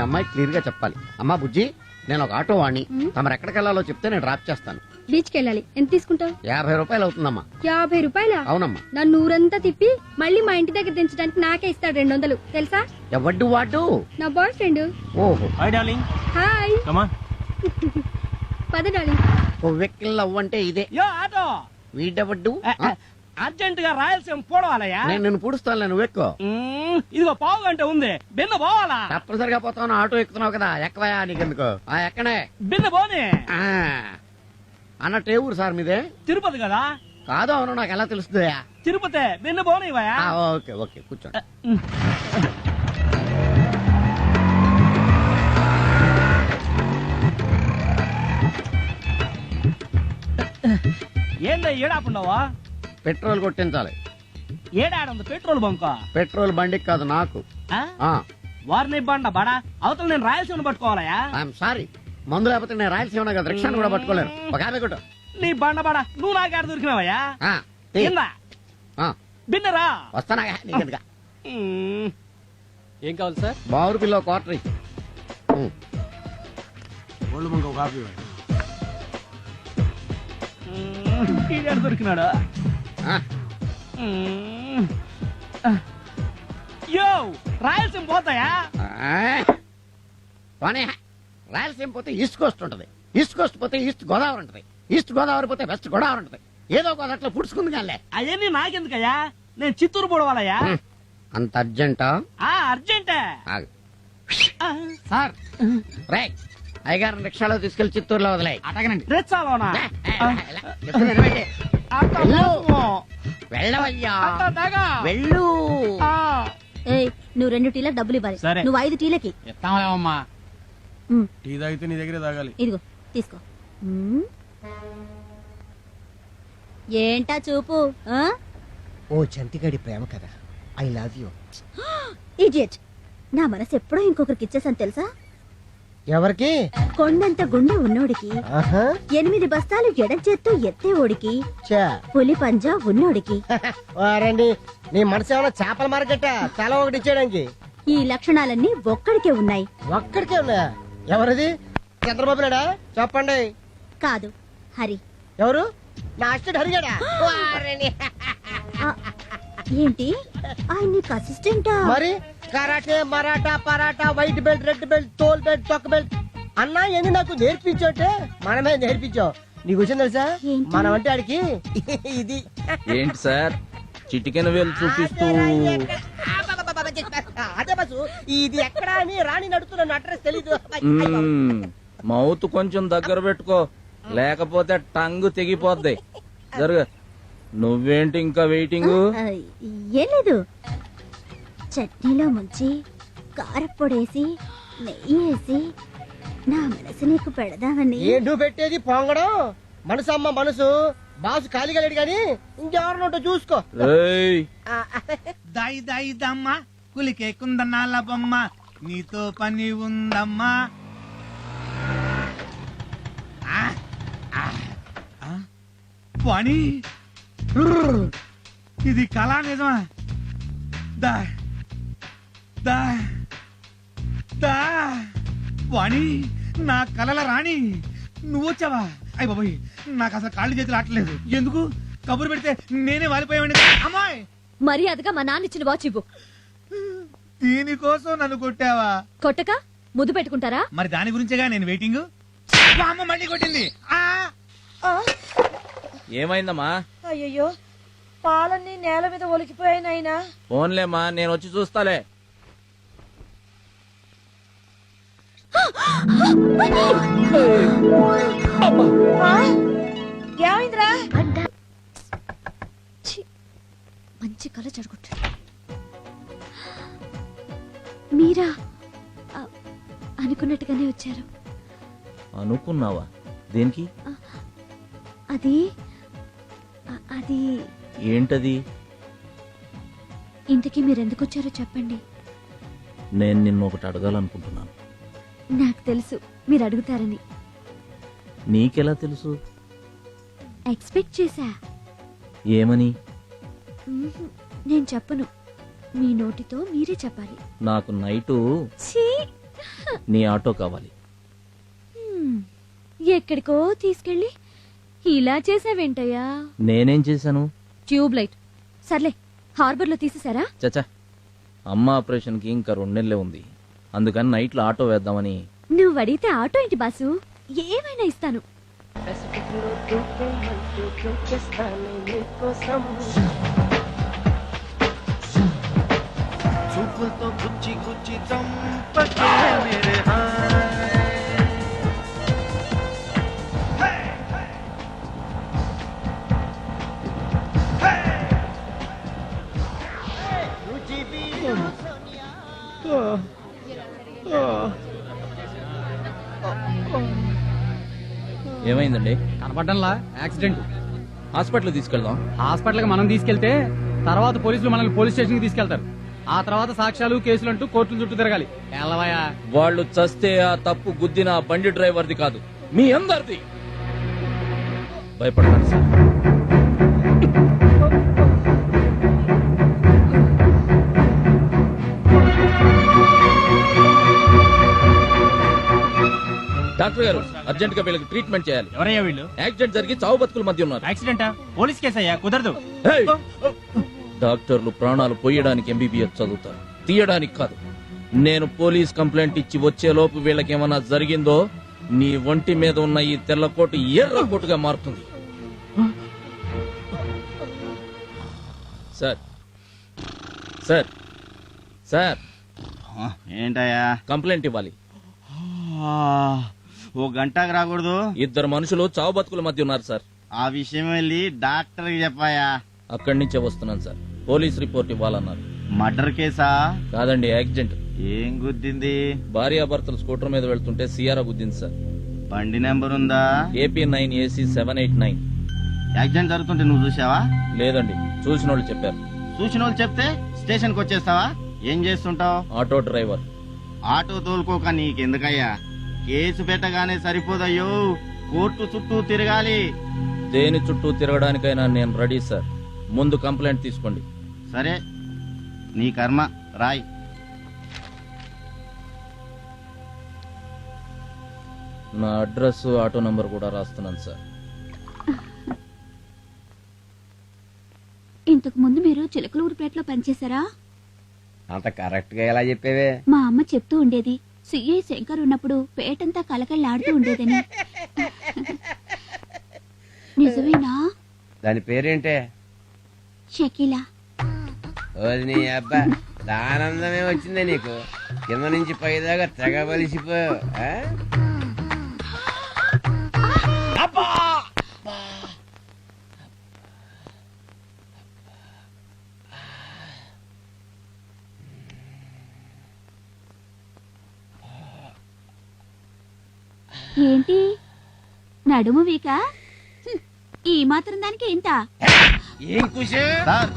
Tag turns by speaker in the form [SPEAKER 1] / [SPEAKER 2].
[SPEAKER 1] అమ్మాయి క్లియర్ గా చెప్పాలి. అమ్మా బుజ్జి, నేను ఒక ఆటో వాడిని, తమరు ఎక్కడికి వెళ్ళాలో చెప్తే నేను డ్రాప్ చేస్తాను.
[SPEAKER 2] బీచ్ కి వెళ్ళాలి. ఎంత తీసుకుంటావు?
[SPEAKER 1] 50 రూపాయలు అవుతుందమ్మా.
[SPEAKER 2] 50 రూపాయల?
[SPEAKER 1] అవునమ్మా.
[SPEAKER 2] నన్ను ఊరంతా తిప్పి మళ్ళీ మా ఇంటి దగ్గర దించడానికి నాకే ఇస్తాడు 200 తెలుసా?
[SPEAKER 1] ఎవడ్డు వాడు?
[SPEAKER 2] నా బాయ్ ఫ్రెండ్.
[SPEAKER 1] ఓహో.
[SPEAKER 3] Hi darling.
[SPEAKER 2] Hi.
[SPEAKER 3] Come on.
[SPEAKER 2] పద డార్లింగ్.
[SPEAKER 1] ఓ వెక్కిల్ అవ్వంటే ఇదే.
[SPEAKER 3] యో ఆటో.
[SPEAKER 1] వీడెవడ్డు?
[SPEAKER 3] అర్జెంట్ గా రాయలసీమ పోవాలయ్యా.
[SPEAKER 1] నేను నిన్ను పూడుస్తాను, నువ్వు ఎక్కువ.
[SPEAKER 3] ఇదిగో పావు గంట ఉంది, బిన్న పోవాలా?
[SPEAKER 1] తప్పనిసరిగా పోతాను, ఆటో ఎక్కుతున్నావు కదా, ఎక్కవయా నీకెందుకు? ఎక్కనే
[SPEAKER 3] బిన్న పోనీ.
[SPEAKER 1] అన్నట్టు ఏ ఊరు సార్ మీదే?
[SPEAKER 3] తిరుపతి కదా.
[SPEAKER 1] కాదు, అవును, నాకు ఎలా తెలుస్తుందయా?
[SPEAKER 3] తిరుపతి, బిన్న పోనీవయ్యా.
[SPEAKER 1] ఓకే ఓకే, కూర్చోండి.
[SPEAKER 3] ఏందా ఏడాపుండవా?
[SPEAKER 1] పెట్రోల్ కొట్టించాలి.
[SPEAKER 3] ఏడాడుంది పెట్రోల్ బంక్?
[SPEAKER 1] పెట్రోల్ బండికి కాదు, నాకు.
[SPEAKER 3] వారిని బండ బడా అవతల నేను రాయలసీమను పట్టుకోవాలయా?
[SPEAKER 1] ఐఎమ్ సారీ, మందు లేకపోతే నేను రాయలసీమ కదా, రిక్షాను కూడా పట్టుకోలేను. ఒక ఆమె కొట్టు.
[SPEAKER 3] నీ బండ బడా నువ్వు నాకేడ దొరికినావయ్యా? బిన్నరా
[SPEAKER 1] వస్తానా నీకెందుగా?
[SPEAKER 3] ఏం కావాలి సార్?
[SPEAKER 1] బావురు పిల్ల క్వార్టర్
[SPEAKER 3] దొరికినాడా? యో రాయలసీమ పోతాయా?
[SPEAKER 1] రాయలసీమ పోతే ఈస్ట్ కోస్ట్ ఉంటది, ఈస్ట్ కోస్ట్ పోతే ఈస్ట్ గోదావరి ఉంటది, ఈస్ట్ గోదావరి పోతే వెస్ట్ గోదావరి ఉంటది. ఏదో ఒక అట్లా పుడుచుకుంది కానీ.
[SPEAKER 3] అవన్నీ నాకెందుకయ్యా? నేను చిత్తూరు పోవాలయ్యా.
[SPEAKER 1] అంత అర్జెంటా?
[SPEAKER 3] అర్జెంటే
[SPEAKER 1] సార్. రే, అయ్యగారు రిక్షాలో తీసుకెళ్లి చిత్తూరులో వదిలే.
[SPEAKER 3] అటగనండి. రెచ్చాలోనా?
[SPEAKER 1] వెళ్ళవయ్యా, వెళ్ళు.
[SPEAKER 2] నువ్వు 2 టీలకు డబ్బులు ఇవ్వాలి. నువ్వు 5 టీలకి
[SPEAKER 3] ఎత్తామలేమమ్మా.
[SPEAKER 4] టీ తాగితే నీ దగ్గరే తాగాలి.
[SPEAKER 2] ఇదిగో తీసుకో. ఏంటా చూపు?
[SPEAKER 5] ఓ చంటిగాడి ప్రేమ కదా, ఐ లవ్ యూ.
[SPEAKER 2] ఇడియట్, నా మనసు ఎప్పుడో ఇంకొకరికి ఇచ్చేసాను తెలుసా?
[SPEAKER 5] ఎవరికి?
[SPEAKER 2] కొండంత గుండె ఉన్నోడికి, 8 బస్తాలు ఎడం చేత్తో ఎత్తే ఓడికి, పులి పంజా ఉన్నోడికి.
[SPEAKER 5] వారండి, నీ మనసు ఏమైనా చేపల మార్కెట్? తల ఒకటి ఇచ్చేయడానికి.
[SPEAKER 2] ఈ లక్షణాలన్నీ ఒక్కడికే ఉన్నాయి.
[SPEAKER 5] ఒక్కడికే ఉన్నాయా? ఎవరిది? చంద్రబాబు నాయుడా? చెప్పండి.
[SPEAKER 2] కాదు, హరి.
[SPEAKER 5] ఎవరు? నా అసిస్టెంట్ హరిగాడా?
[SPEAKER 2] ఏంటి, ఆయన నీకు అసిస్టెంటా?
[SPEAKER 5] మరి karate, Maratha, paratha, white belt, red belt, తోల్ బెల్ట్, తొక్క బెల్ట్ అన్నా ఎన్ని నాకు నేర్పించోటే మనమే నేర్పించాం. నీకు వచ్చింది తెలుసా? మనం అంటే ఆడికి ఇది.
[SPEAKER 6] ఏంటి సార్ చిటికెన వేలు చూపిస్తూ?
[SPEAKER 5] అదే బస్సు, ఇది ఎక్కడా అని రాణి నడుతున్న అడ్రస్ తెలీదు.
[SPEAKER 6] మౌత్ కొంచెం దగ్గర పెట్టుకో, లేకపోతే టంగ్ తెగిపోద్ది. జరుగు. నువ్వేంటి ఇంకా వెయిటింగ్?
[SPEAKER 2] ఏం లేదు, చట్నీలో ముంచి కారప్పొడేసి నెయ్యి వేసి నా మనసు నీకు పెడదామని.
[SPEAKER 5] ఏంటూ పెట్టేది పొంగడం? మనసు అమ్మ మనసు, బాసు ఖాళీగా లేడు గాని ఇంకెవరినోటో చూసుకో.
[SPEAKER 7] దాయి దాయి దమ్మ కులికే కుందనాల బొమ్మ, నీతో పని ఉందమ్మా. పని ఇది కళా నిజమా? దా దా దా వాణి, నా కలల రాణి నువ్వు వచ్చావా? అయ్య బాబోయ్, నాకు అసలు కాళ్ళు చేతులు ఆటలేదు. ఎందుకు కబురు పెడితే నేనే వాలిపోయావండి. అమ్మాయి,
[SPEAKER 2] మర్యాదగా మా నాన్న ఇచ్చిన వాచ్ ఇవ్వు.
[SPEAKER 7] దీనికోసం నన్ను కొట్టావా?
[SPEAKER 2] కొట్టక ముద్దు పెట్టుకుంటారా?
[SPEAKER 7] మరి దాని గురించేగా నేను వెయిటింగ్. అమ్మ మళ్ళీ కొట్టింది.
[SPEAKER 6] ఏమైందమ్మా?
[SPEAKER 8] అయ్యో, పాలన్నీ నేల మీద ఒలికిపోయాయినా.
[SPEAKER 6] ఫోన్లేమ్మా, నేను వచ్చి చూస్తాలే.
[SPEAKER 8] ఏమైందిరా?
[SPEAKER 2] మంచి కళ జరుగుతుంది. మీరా అనుకున్నట్టుగానే వచ్చారు.
[SPEAKER 6] అనుకున్నావా? దేనికి?
[SPEAKER 2] అది అది
[SPEAKER 6] ఏంటది?
[SPEAKER 2] ఇంటికి మీరెందుకు వచ్చారో చెప్పండి.
[SPEAKER 6] నేను నిన్ను ఒకటి అడగాలనుకుంటున్నాను.
[SPEAKER 2] నాకు తెలుసు మీరు అడుగుతారని.
[SPEAKER 6] నీకెలా తెలుసు?
[SPEAKER 2] ఎక్స్పెక్ట్ చేశా.
[SPEAKER 6] ఏమని?
[SPEAKER 2] నేను చెప్పను, మీ నోటితో మీరే చెప్పాలి.
[SPEAKER 6] నాకు నైటు నీ ఆటో కావాలి.
[SPEAKER 2] ఎక్కడికో తీసుకెళ్ళి ఇలా చేసావేంటయ్యా?
[SPEAKER 6] నేనేం చేశాను?
[SPEAKER 2] Tube light. సర్లే, హార్బర్ లో తీసేసారా?
[SPEAKER 6] చచ్చా, అమ్మ ఆపరేషన్కి ఇంకా 2 నెలలే ఉంది. అందుకని నైట్లో ఆటో వేద్దామని.
[SPEAKER 2] నువ్వు అడిగితే ఆటో ఏంటి బాసు, ఏమైనా ఇస్తాను.
[SPEAKER 7] చూపులతో గుచ్చి గుచ్చి చంపకే మేరే
[SPEAKER 6] ఏమైందండి?
[SPEAKER 3] కనపడ్డంలా యాక్సిడెంట్.
[SPEAKER 6] హాస్పిటల్ తీసుకెళ్దాం.
[SPEAKER 3] హాస్పిటల్ కి మనం తీసుకెళ్తే తర్వాత పోలీసులు మనల్ని పోలీస్ స్టేషన్ కి తీసుకెళ్తారు. ఆ తర్వాత సాక్ష్యాలు కేసులు అంటూ కోర్టుల చుట్టూ తిరగాలి. ఎల్లవయ్యా,
[SPEAKER 6] వాళ్ళు చస్తే ఆ తప్పు గుద్దిన ఆ బండి డ్రైవర్ది కాదు, మీ అందరిది. భయపడకండి సార్. డాక్టర్ గారు, అర్జెంట్ గా వీళ్ళకి ట్రీట్మెంట్ చేయాలి.
[SPEAKER 3] ఎవరయ్యా వీళ్ళు?
[SPEAKER 6] యాక్సిడెంట్ జరిగి చావు బతుకుల మధ్య ఉన్నారు.
[SPEAKER 3] యాక్సిడెంటా? పోలీస్ కేసు అయ్యా, కుదరదు.
[SPEAKER 6] హేయ్! డాక్టర్లు ప్రాణాలు పోయడానికి ఎంబీబీఎస్ చదువుతారు, తీయడానికి కాదు. నేను పోలీస్ కంప్లైంట్ ఇచ్చి వచ్చేలోపు వీళ్ళకేమన్నా జరిగిందో నీ ఒంటి మీద ఉన్న ఈ తెల్లకోటు ఎర్ర కోటుగా మారుతుంది. సార్ సార్ సార్,
[SPEAKER 9] ఏంటయ్యా?
[SPEAKER 6] కంప్లైంట్ ఇవ్వాలి.
[SPEAKER 9] ఓ గంటకు రాకూడదు?
[SPEAKER 6] 2 మనుషులు చావు బతుకుల మధ్య ఉన్నారు సార్.
[SPEAKER 9] ఆ విషయం వెళ్ళి డాక్టర్కి చెప్పాయా?
[SPEAKER 6] అక్కడి నుంచే వస్తున్నాను సార్. పోలీస్ రిపోర్ట్ ఇవ్వాలన్నారు.
[SPEAKER 9] మర్డర్ కేసా?
[SPEAKER 6] కాదండి, యాక్సిడెంట్.
[SPEAKER 9] ఏం గుద్దింది?
[SPEAKER 6] భార్యాభర్తలు స్కూటర్ మీద వెళ్తుంటే సియారా గుద్దింది సార్.
[SPEAKER 9] బండి నెంబర్ ఉందా?
[SPEAKER 6] AP9AC789.
[SPEAKER 9] యాక్సిడెంట్ జరుగుతుంటే నువ్వు చూసావా?
[SPEAKER 6] లేదండి, చూసిన వాళ్ళు చెప్పారు.
[SPEAKER 9] చూసిన వాళ్ళు చెప్తే స్టేషన్ కి వచ్చేస్తావా? ఏం చేస్తుంటావు?
[SPEAKER 6] Auto driver.
[SPEAKER 9] ఆటో తోలుకోక నీకెందుకయ్యా? కేసు పెట్టగానే సరిపోదయ్యో, కోర్టు చుట్టూ తిరగాలి.
[SPEAKER 6] దేని చుట్టూ తిరగడానికైనా నేను రెడీ సార్. ముందు కంప్లైంట్ తీసుకోండి.
[SPEAKER 9] సరే, నీ కర్మ, రాయ్.
[SPEAKER 6] నా అడ్రస్, ఆటో నంబర్ కూడా రాస్తున్నాను సార్.
[SPEAKER 2] ఇంతకు ముందు మీరు చిలకలూరుపేటలో పనిచేశారా?
[SPEAKER 5] అంత కరెక్ట్ గా ఎలా చెప్పేవే?
[SPEAKER 2] మా అమ్మ చెప్తూ ఉండేది, సిఐ శంకర్ ఉన్నప్పుడు పేటంతా కలకళ్ళాడుతూ ఉండేదని. నిజమేనా?
[SPEAKER 5] దాని పేరేంటే?
[SPEAKER 2] షకీలా.
[SPEAKER 5] ఓది నీ అబ్బా, ఆనందమే వచ్చిందే నీకు. కింద నుంచి పైదాకా తెగ బలిసిపోయావు.
[SPEAKER 2] ఏంటి నడుము వీక? ఈ మాత్రం దానికి ఇంత?
[SPEAKER 5] ఏం కుషే?
[SPEAKER 9] సార్,